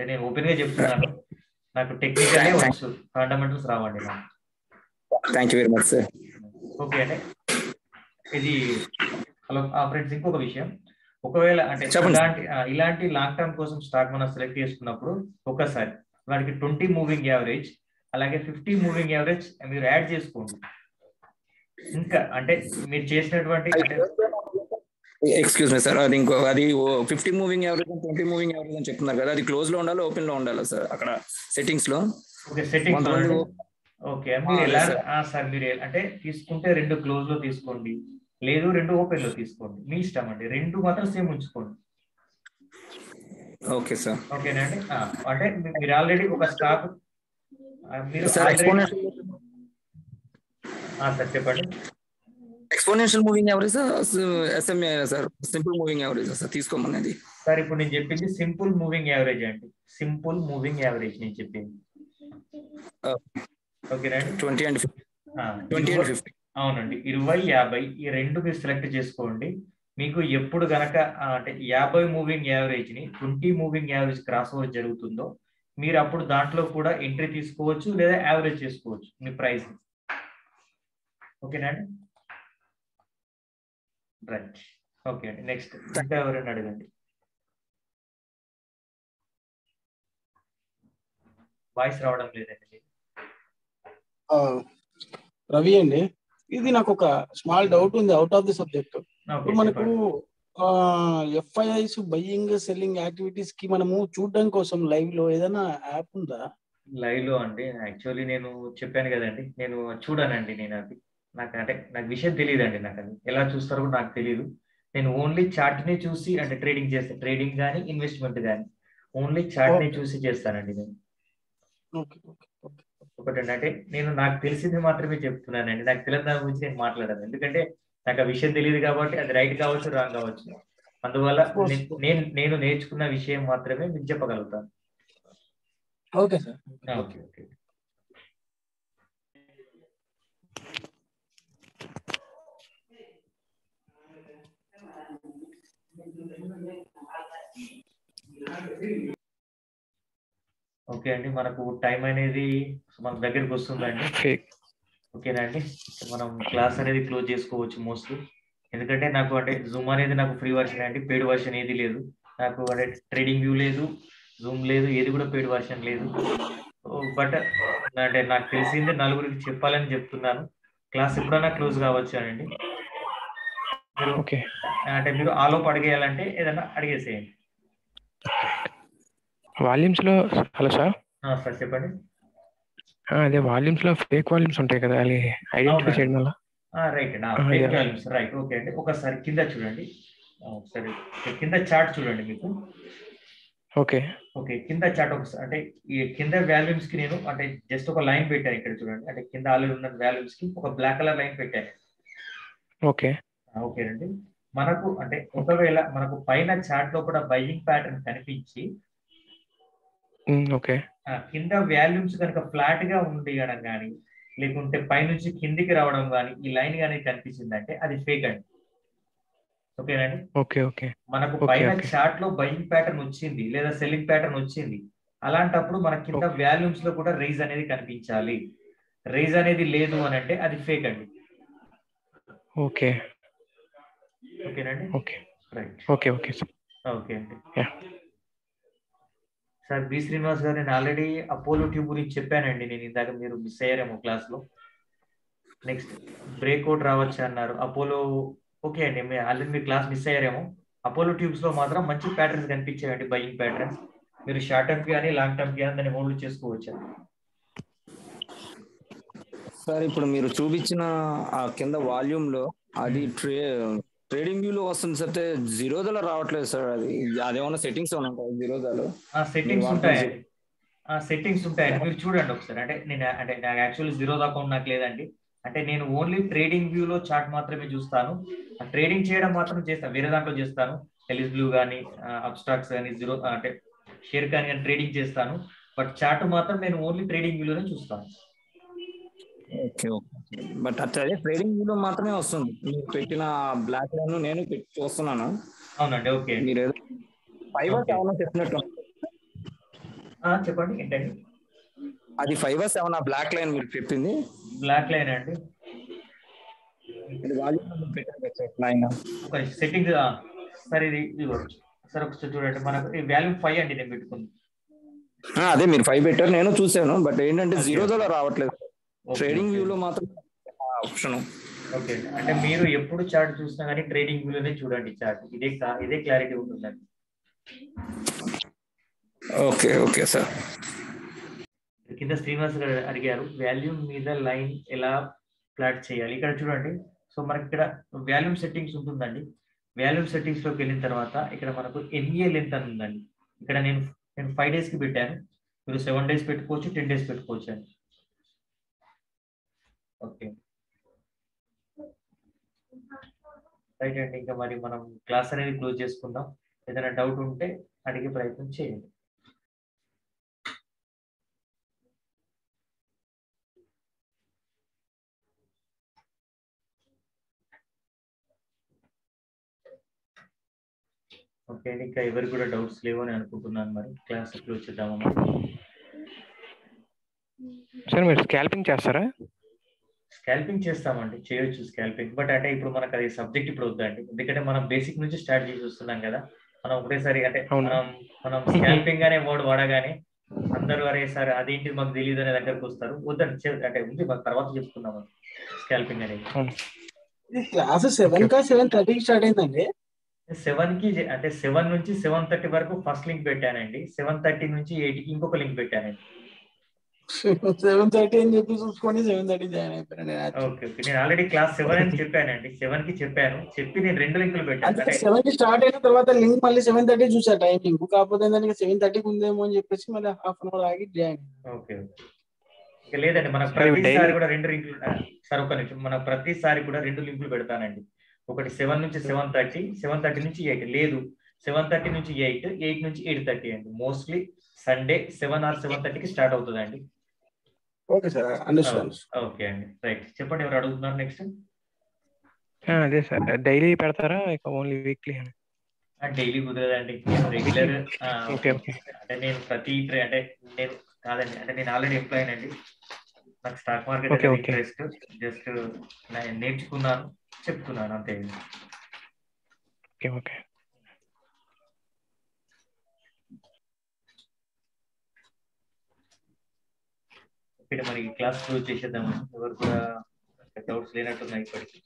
నేను ఓపెన్ గా చెప్తున్నాను, నాకు టెక్నికల్లే వచ్చు, ఫండమెంటల్స్ రావండి నాకు. Thank you very much sir. Okay అండి, ఇది హలో ఫ్రెండ్స్, ఇంకొక విషయం, ఒకవేళ అంటే ఇలాంటి లాంగ్ టర్మ్ కోసం స్టాక్ మనం సెలెక్ట్ చేసుకున్నప్పుడు ఒకసారి వాడికి 20 మూవింగ్ యావరేజ్ అలాగే 50 మూవింగ్ యావరేజ్ మీరు యాడ్ చేసుకోండి. ఇంకా అంటే మీరు చేసినటువంటి ఎక్స్క్యూజ్ మీ సార్, అది 50 మూవింగ్ యావరేజ్ 20 మూవింగ్ యావరేజ్ అని చెప్తున్నారు కదా, అది క్లోజ్ లో ఉండాలి ఓపెన్ లో ఉండాలి సార్ అక్కడ సెట్టింగ్స్ లో? ఓకే, సెట్టింగ్స్ ఓకే, మీరు ఎలా సార్ మీరు అంటే తీసుకుంటే 2 క్లోజ్ లో తీసుకోండి, లేదు 2 ఓపెన్ లో తీసుకోండి, మీ ఇష్టం అండి. 2 మాత్రం సేమ్ ఉంచుకోండి. Okay sir. ఓకేనండి, అంటే మీరు ఆల్రెడీ ఒక స్టాక్ మీరు సార్ చెప్పండి. Exponential moving average SMA sir simple moving average sir తీసుకోమన్నది? సార్ ఇప్పుడు నేను చెప్పింది సింపుల్ మూవింగ్ యావరేజ్ అండి, సింపుల్ మూవింగ్ యావరేజ్ నేను చెప్పింది. ఓకేనండి, 20 and 50. అవునండి, 20, 50 ఈ 2 మీరు సెలెక్ట్ చేసుకోండి. మీకు ఎప్పుడు గనక అంటే 50 మూవింగ్ యావరేజ్ ని 20 మూవింగ్ యావరేజ్ క్రాస్ ఓవర్ జరుగుతుందో మీరు అప్పుడు దాంట్లో కూడా ఎంట్రీ తీసుకోవచ్చు లేదా యావరేజ్ చేసుకోవచ్చు మీ ప్రైస్. ఓకేనండి, రైట్. ఓకే అండి, నెక్స్ట్ ఇంకా ఎవరైనా అడగండి. వాయిస్ రావడం లేదండి. రవి అండి, ఇది నాకు ఒక స్మాల్ డౌట్ ఉంది, అవుట్ ఆఫ్ ది సబ్జెక్ట్. ఇప్పుడు మనకు ఎఫ్ఐఐస్ బయ్యింగ్ సెల్లింగ్ యాక్టివిటీస్ కి మనము చూడడం కోసం లైవ్ లో ఏదైనా యాప్ ఉందా? లైవ్ లో అండి యాక్చువల్లీ నేను చెప్పాను కదండి, నేను చూడానండి. నేను అది నాకు విషయం తెలియదండి, నాకు అది ఎలా చూస్తారో కూడా నాకు తెలియదు. నేను ఓన్లీ చార్ట్ ని చూసి అంటే ట్రేడింగ్ చేస్తాను, ట్రేడింగ్ కానీ ఇన్వెస్ట్మెంట్ కానీ ఓన్లీ చార్ట్ ని చూసి చేస్తానండి నేను. ఒకటండి, అంటే నేను నాకు తెలిసింది మాత్రమే చెప్తున్నానండి, నాకు తెలియని దాని గురించి నేను మాట్లాడాను. ఎందుకంటే నాకు ఆ విషయం తెలియదు కాబట్టి అది రైట్ కావచ్చు రాంగ్ కావచ్చు, అందువల్ల నేను నేర్చుకున్న విషయం మాత్రమే మీకు చెప్పగలుగుతాను. Okay sir. Okay okay. Okay అండి, మనకు టైం అనేది మన దగ్గరికి వస్తుందండి. ఓకేనండి, మనం క్లాస్ అనేది క్లోజ్ చేసుకోవచ్చు మోస్ట్లీ. ఎందుకంటే నాకు అంటే జూమ్ అనేది నాకు ఫ్రీ వర్షన్ అండి, పెయిడ్ వర్షన్ ఏది లేదు నాకు. అంటే ట్రేడింగ్ వ్యూ లేదు, జూమ్ లేదు, ఏది కూడా పెయిడ్ వర్షన్ లేదు. బట్ అంటే నాకు తెలిసింది నలుగురికి చెప్పాలని చెప్తున్నాను. క్లాస్ ఎప్పుడైనా క్లోజ్ కావచ్చు అండి. మీరు అంటే మీరు ఆలోపు అడిగేయాలంటే ఏదైనా అడిగేసేయండి. వాల్యూమ్స్ లో హలో సార్. సార్ చెప్పండి. అదే వాల్యూమ్స్ లో ఫేక్ వాల్యూమ్స్ ఉంటాయి కదా, అది ఐడెంటిఫై చేయడం వల్ల? రైట్ అండి, ఫేక్ వాల్యూమ్స్ రైట్. ఓకే అండి, ఒకసారి కింద చూడండి, ఒకసారి కింద చార్ట్ చూడండి మీకు. ఓకే ఓకే, కింద చార్ట్ ఒకసారి అంటే ఈ కింద వాల్యూమ్స్ కి నేను అంటే జస్ట్ ఒక లైన్ పెట్టాను ఇక్కడ చూడండి. అంటే కింద ఆల్రెడీ ఉన్న వాల్యూమ్స్ కి ఒక బ్లాక్ కలర్ లైన్ పెట్టాను. ఓకే ఓకేనండి, మనకు అంటే ఒకవేళ మనకు పైన చార్ట్ లో కూడా బయింగ్ ప్యాటర్న్ కనిపించి ఓకే కింద వాల్యూమ్స్ కనుక ఫ్లాట్ గా ఉండడం కానీ లేకుంటే పైనుంచి కిందికి రావడం కానీ ఈ లైన్ కానీ కనిపించిందంటే అది ఫేక్ అండి. ఓకేనండి. ఓకే ఓకే మనకు ఓకే పైన ఓకే చార్ట్ లో బయింగ్ ప్యాటర్న్ వచ్చింది లేదా సెల్లింగ్ ప్యాటర్న్ వచ్చింది, అలాంటప్పుడు మన కింద ఓకే వాల్యూమ్స్ లో కూడా రైజ్ అనేది కనిపించాలి. రైజ్ అనేది లేదు అని అంటే అది ఫేక్ అండి. ఓకే ఓకేనండి. Okay right. Okay okay sir okay అండి. యా సార్ బి శ్రీనివాస్ గారు, నేను ఆల్రెడీ అపోలో ట్యూబ్ గురించి చెప్పానండి. నేను ఇందాక మీరు మిస్ అయ్యారేమో క్లాస్ లో. నెక్స్ట్ బ్రేక్అవుట్ రావచ్చు అన్నారు. అపోలో ఓకే అండి, ఆల్రెడీ మీ క్లాస్ మిస్ అయ్యారేమో. అపోలో ట్యూబ్స్ లో మాత్రం మంచి ప్యాటర్న్స్ కనిపించాయండి, బయింగ్ ప్యాటర్న్స్. మీరు షార్ట్ టర్మ్ కి కానీ లాంగ్ టర్మ్ కి కానీ దాన్ని హోల్డ్ చేసుకోవచ్చు. సార్ ఇప్పుడు మీరు చూపించిన ఆ కింద వాల్యూమ్ లో అది ట్రేడింగ్ వ్యూ లో వస్తుంది సార్, జీరోదాలో రావట్లేదు సార్. అదేమన్నా సెట్టింగ్స్ ఏమైనా ఉంటాయి జీరోదాలో? సెట్టింగ్స్ ఉంటాయండి, సెట్టింగ్స్ ఉంటాయండి. మీరు చూడండి ఒకసారి. అంటే నాకు యాక్చువల్లీ జీరోదా అకౌంట్ నాకు లేదండి. అంటే నేను ఓన్లీ ట్రేడింగ్ వ్యూ లో చార్ట్ మాత్రమే చూస్తాను. ట్రేడింగ్ చేయడం మాత్రం చేస్తాను, వేరే దాంట్లో చేస్తాను. ఎలిస్ బ్లూ కానీ అబ్స్ట్రాక్ట్స్ కానీ జీరో అంటే షేర్ కానీ ట్రేడింగ్ చేస్తాను. బట్ చార్ట్ మాత్రం నేను ఓన్లీ ట్రేడింగ్ వ్యూలోనే చూస్తాను. Okay okay. బట్ అదే ట్రేడింగ్ వ్యూలో మాత్రమే వస్తుంది. మీరు పెట్టిన బ్లాక్ లైన్ నేను చూస్తున్నాను. అవునండి. ఓకే. మీరు ఏదో 5 or 7 చెప్పినట్టు. చెప్పండి ఏంటండి? అది 5 or 7 బ్లాక్ లైన్ మీరు చెప్పింది? బ్లాక్ లైన్ అండి. ఒక సెట్టింగ్ సార్, ఇది సార్ ఒకసారి చూడండి. మనకు ఈ వాల్యూమ్ 5 అండి నేను పెట్టుకుంది. అదే మీరు 5 పెట్టారు, నేను చూసాను. బట్ ఏంటంటే జీరోదాలో రావట్లేదు, ట్రేడింగ్ వ్యూ లో మాత్రం ఆప్షన్. ఓకే, అంటే మీరు ఎప్పుడు చార్ట్ చూసినా కానీ ట్రేడింగ్ వ్యూలోనే చూడండి చార్ట్. ఇదే క్లారిటీ ఉంటుందండి. Okay okay sir. కింద శ్రీనివాస్ గారు అడిగారు వాల్యూమ్ మీద లైన్ ఎలా ప్లాట్ చేయాలి. ఇక్కడ చూడండి. సో మనకి ఇక్కడ వాల్యూమ్ సెట్టింగ్స్ ఉంటుందండి. వాల్యూమ్ సెట్టింగ్స్ లోకి వెళ్ళిన తర్వాత ఇక్కడ మనకు ఎన్ఏ లెంత్ అని ఉందండి. ఇక్కడ నేను 5 days కి పెట్టాను. మీరు 7 days పెట్టుకోవచ్చు, 10 days పెట్టుకోవచ్చు అండి. ఓకే రైట్ అండి. ఇంకా మరి మనం క్లాస్ అనేది క్లోజ్ చేసుకుందాం. ఏదైనా డౌట్ ఉంటే అడిగే ప్రయత్నం చేయండి. ఓకే అండి, ఇంకా ఎవరికి కూడా డౌట్స్ లేవు అని అనుకుంటున్నాను. మరి క్లాస్ క్లోజ్ చేద్దామమ్మా. సార్ మీరు స్కాల్పింగ్ చేస్తారా? స్కాల్పింగ్ చేస్తామండి, చేయొచ్చు స్కాల్పింగ్. బట్ అంటే ఇప్పుడు మనకు అది సబ్జెక్ట్ ఇప్పుడు వద్దండి. ఎందుకంటే మనం బేసిక్ నుంచి స్టార్ట్ చేసి వస్తున్నాం కదా. మనం ఒకటేసారి అంటే మనం స్కాల్పింగ్ అనే వర్డ్ వాడగానే అందరూ అరే సార్ అదేంటి మాకు తెలియదు అనే దగ్గరకు వస్తారు. వద్దండి, అంటే ఉంది మాకు తర్వాత చెప్పుకున్నాము స్కాల్పింగ్ అనేది. క్లాస్ 7:30 స్టార్ట్ అయిందండి. 7 కి అంటే 7 నుంచి 7:30 వరకు ఫస్ట్ లింక్ పెట్టానండి. 7:30 నుంచి 8కి ఇంకొక లింక్ పెట్టానండి. 7:30 అని చెప్పి చూసుకొని 7:30 జాయిన్ అయిపోయాను. ఓకే ఓకే, నేను ఆల్రెడీ క్లాస్ 7 అని చెప్పానండి. 7 కి చెప్పాను, చెప్పి నేను 2 లింకులు పెట్టాను. అంటే 7 కి స్టార్ట్ అయిన తర్వాత లింక్ మళ్ళీ 7:30 చూసా టైమింగ్. కాకపోతే ఏంటంటే 7:30 ఉందేమో అని చెప్పేసి మళ్ళీ హాఫ్ అన్ అవర్ ఆగి జాయిన్. ఓకే ఓకే, లేదండి మనకు ప్రతిసారి కూడా 2 లింకులు సార్. ఒక నిమిషం, మన ప్రతిసారి కూడా 2 లింకులు పెడతానండి. ఒకటి 7 నుంచి 7:30, 7:30 నుంచి 8 లేదు, 7:30 నుంచి 8, 8 నుంచి 8:30 అండి. మోస్ట్లీ సండే 7 or 7:30కి స్టార్ట్ అవుతుంది అండి. Okay sir, understand. ఓకే అండి, రైట్. చెప్పండి, ఎవరు అడుగుతున్నారు నెక్స్ట్? అదే సార్, డైలీ పెడతారా ఓన్లీ వీక్లీ? డైలీ కుదరదండి, రెగ్యులర్. అంటే నేను అంటే నేను కాదండి, అంటే నేను ఆల్రెడీ ఎంప్లాయీ అండి. నాకు స్టాక్ మార్కెట్ అంటే ఇంట్రెస్ట్. జస్ట్ నేర్చుకున్నాను, చెప్తున్నాను అంతే. Okay okay. ఇక్కడ మరి క్లాస్ క్లోజ్ చేసేద్దాము. ఎవరు కూడా డౌట్స్ లేనట్టున్నాయి ఇప్పటికి.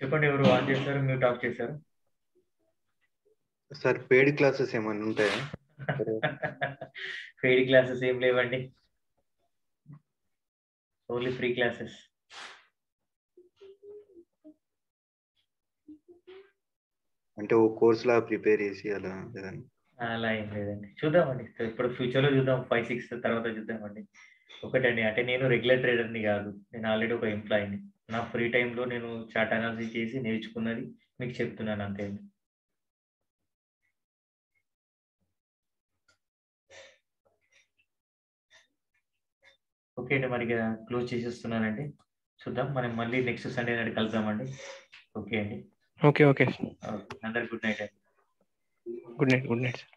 చెప్పండి, ఎవరు ఆన్ చేశారు, మ్యూట్ ఆఫ్ చేశారు? సార్ పెయిడ్ క్లాసెస్ ఏమైనా ఉంటాయా? పెయిడ్ క్లాసెస్ ఏం లేవండి, ఓన్లీ ఫ్రీ క్లాసెస్. అంటే ఓ కోర్స్ లా ప్రిపేర్ చేసి అలా? అలా ఏం లేదండి, చూద్దామండి ఇప్పుడు ఫ్యూచర్లో చూద్దాం, 5-6 తర్వాత చూద్దామండి. ఒకటండి, అంటే నేను రెగ్యులర్ ట్రేడర్ని కాదు, నేను ఆల్రెడీ ఒక ఎంప్లాయీని. నా ఫ్రీ టైంలో నేను చార్ట్ అనాలిసిస్ చేసి నేర్చుకున్నది మీకు చెప్తున్నాను అంతే అండి. ఓకే అండి, మరి క్లోజ్ చేసేస్తున్నానండి. చూద్దాం, మనం మళ్ళీ నెక్స్ట్ సండే నాడు కలుద్దామండి. ఓకే అండి. ఓకే ఓకే అందరికి గుడ్ నైట్ అండి. Good night sir.